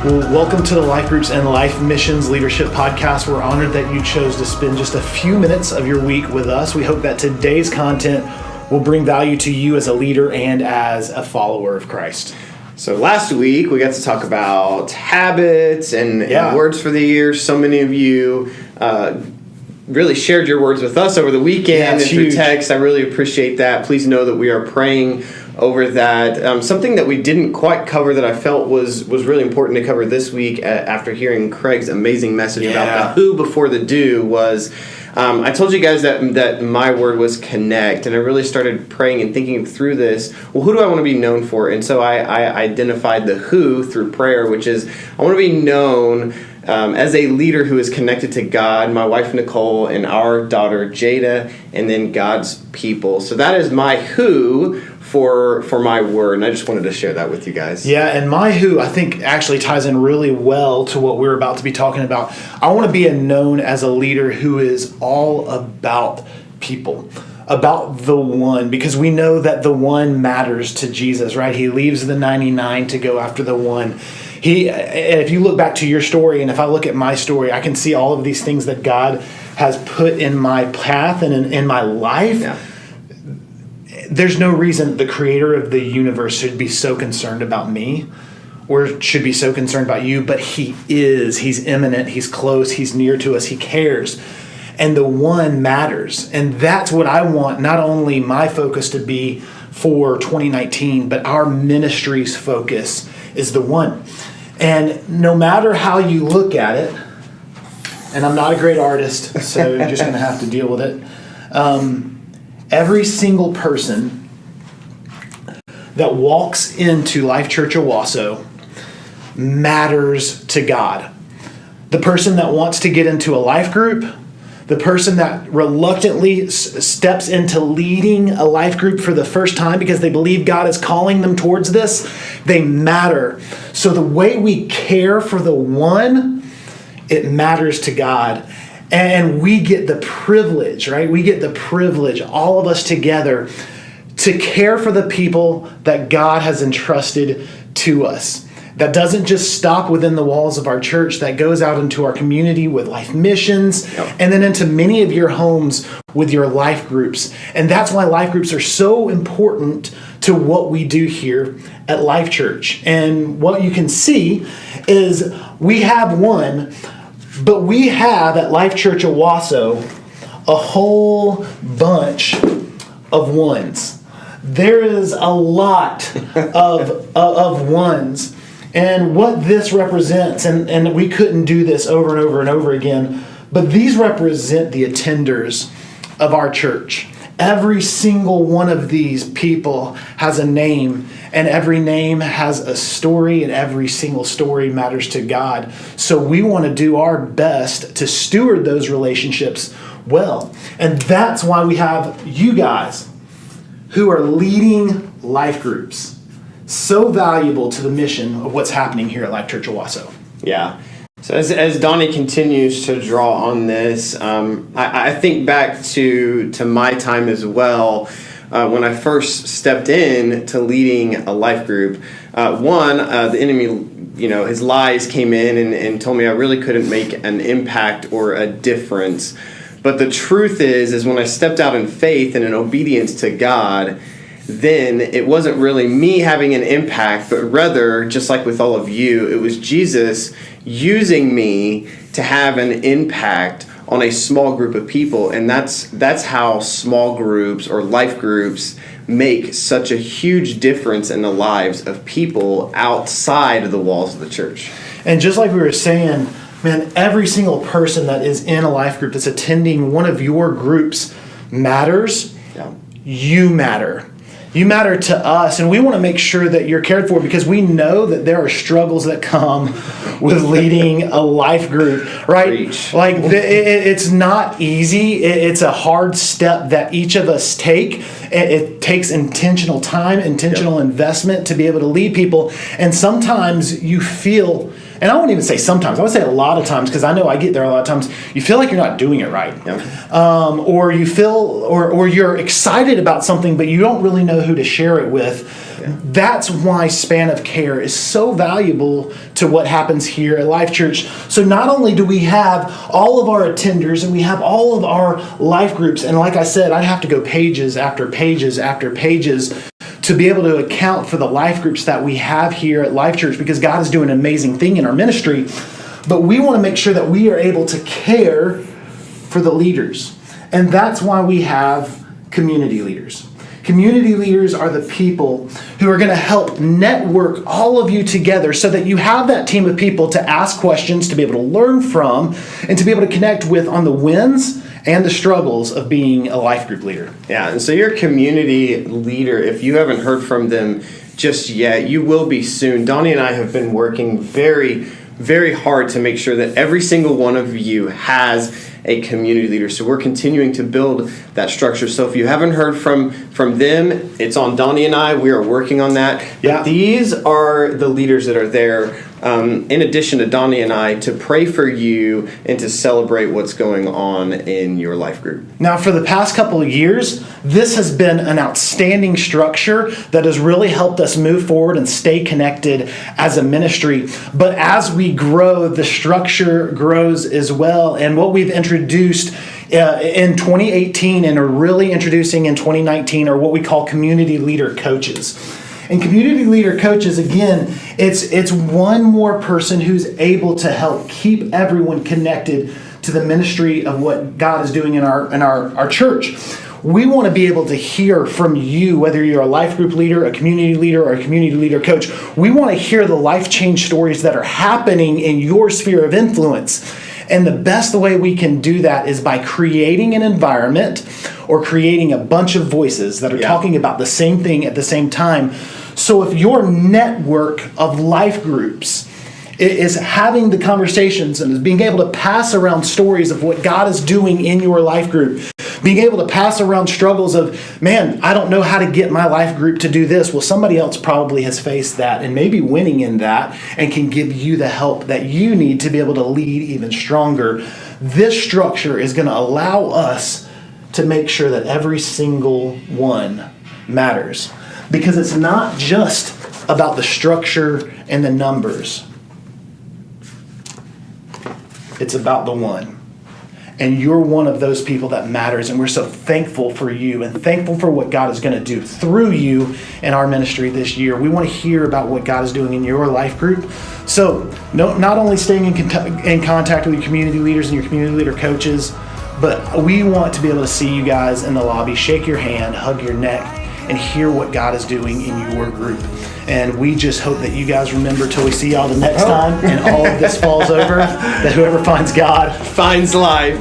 Well, welcome to the Life Groups and Life Missions Leadership Podcast. We're honored that you chose to spend just a few minutes of your week with us. We hope that today's content will bring value to you as a leader and as a follower of Christ. So last week we got to talk about habits and words for the year. So many of you really shared your words with us over the weekend and through text. I really appreciate that. Please know that we are praying over that. Something that we didn't quite cover that I felt was really important to cover this week after hearing Craig's amazing message about the who before the do was, I told you guys that my word was connect, and I really started praying and thinking through this. Well, who do I want to be known for? And so I identified the who through prayer, which is I want to be known as a leader who is connected to God, my wife Nicole, and our daughter Jada, and then God's people. So that is my who for my word, and I just wanted to share that with you guys. Yeah, and my who, I think, actually ties in really well to what we're about to be talking about. I want to be known as a leader who is all about people, about the one, because we know that the one matters to Jesus, right? He leaves the 99 to go after the one. If you look back to your story, and if I look at my story, I can see all of these things that God has put in my path and in my life. Yeah. There's no reason the creator of the universe should be so concerned about me or should be so concerned about you, but he is. He's imminent. He's close. He's near to us. He cares. And the one matters. And that's what I want, not only my focus to be for 2019, but our ministry's focus is the one. And no matter how you look at it, and I'm not a great artist, so you're just going to have to deal with it. Every single person that walks into Life Church Owasso matters to God. The person that wants to get into a life group, the person that reluctantly steps into leading a life group for the first time because they believe God is calling them towards this, they matter. So the way we care for the one, it matters to God. And we get the privilege, right? We get the privilege, all of us together, to care for the people that God has entrusted to us. That doesn't just stop within the walls of our church, that goes out into our community with life missions, and then into many of your homes with your life groups. And that's why life groups are so important to what we do here at Life Church. And what you can see is we have one, but we have at Life Church Owasso a whole bunch of ones. There is a lot of ones. And what this represents, and we couldn't do this over and over and over again, but these represent the attenders of our church. Every single one of these people has a name, and every name has a story, and every single story matters to God. So we want to do our best to steward those relationships well. And that's why we have you guys who are leading life groups. So valuable to the mission of what's happening here at Life Church Owasso. Yeah. So as Donnie continues to draw on this, I think back to my time as well when I first stepped in to leading a life group. The enemy, his lies came in and told me I really couldn't make an impact or a difference. But the truth is when I stepped out in faith and in obedience to God, then it wasn't really me having an impact, but rather, just like with all of you, it was Jesus using me to have an impact on a small group of people. And that's how small groups or life groups make such a huge difference in the lives of people outside of the walls of the church. And just like we were saying, man, every single person that is in a life group that's attending one of your groups matters. Yeah. You matter. You matter to us, and we want to make sure that you're cared for because we know that there are struggles that come with leading a life group, right? Preach. Like it's not easy. It's a hard step that each of us take. It takes intentional time, intentional investment to be able to lead people, and sometimes you feel. And I won't even say sometimes. I would say a lot of times, because I know I get there a lot of times. You feel like you're not doing it right, or you feel, or you're excited about something, but you don't really know who to share it with. That's why span of care is so valuable to what happens here at Life Church. So not only do we have all of our attenders and we have all of our life groups, and like I said, I have to go pages after pages after pages to be able to account for the life groups that we have here at Life Church, because God is doing an amazing thing in our ministry. But we want to make sure that we are able to care for the leaders. And that's why we have community leaders. Community leaders are the people who are going to help network all of you together so that you have that team of people to ask questions, to be able to learn from, and to be able to connect with on the wins and the struggles of being a life group leader. Yeah, and so your community leader, if you haven't heard from them just yet, you will be soon. Donnie and I have been working very, very hard to make sure that every single one of you has a community leader. So we're continuing to build that structure. So if you haven't heard from them, it's on Donnie and I. We are working on that. Yeah. But these are the leaders that are there, in addition to Donnie and I, to pray for you and to celebrate what's going on in your life group. Now, for the past couple of years, this has been an outstanding structure that has really helped us move forward and stay connected as a ministry. But as we grow, the structure grows as well. And what we've introduced in 2018 and are really introducing in 2019 are what we call community leader coaches. And community leader coaches, again, it's one more person who's able to help keep everyone connected to the ministry of what God is doing in our church. We want to be able to hear from you, whether you're a life group leader, a community leader, or a community leader coach. We want to hear the life change stories that are happening in your sphere of influence. And the best way we can do that is by creating an environment or creating a bunch of voices that are talking about the same thing at the same time. So if your network of life groups is having the conversations and is being able to pass around stories of what God is doing in your life group, being able to pass around struggles of, man, I don't know how to get my life group to do this. Well, somebody else probably has faced that and maybe winning in that and can give you the help that you need to be able to lead even stronger. This structure is going to allow us to make sure that every single one matters, because it's not just about the structure and the numbers. It's about the one. And you're one of those people that matters. And we're so thankful for you and thankful for what God is going to do through you in our ministry this year. We want to hear about what God is doing in your life group. So not only staying in contact with your community leaders and your community leader coaches, but we want to be able to see you guys in the lobby, shake your hand, hug your neck, and hear what God is doing in your group. And we just hope that you guys remember till we see y'all the next time and all of this falls over, that whoever finds God finds life.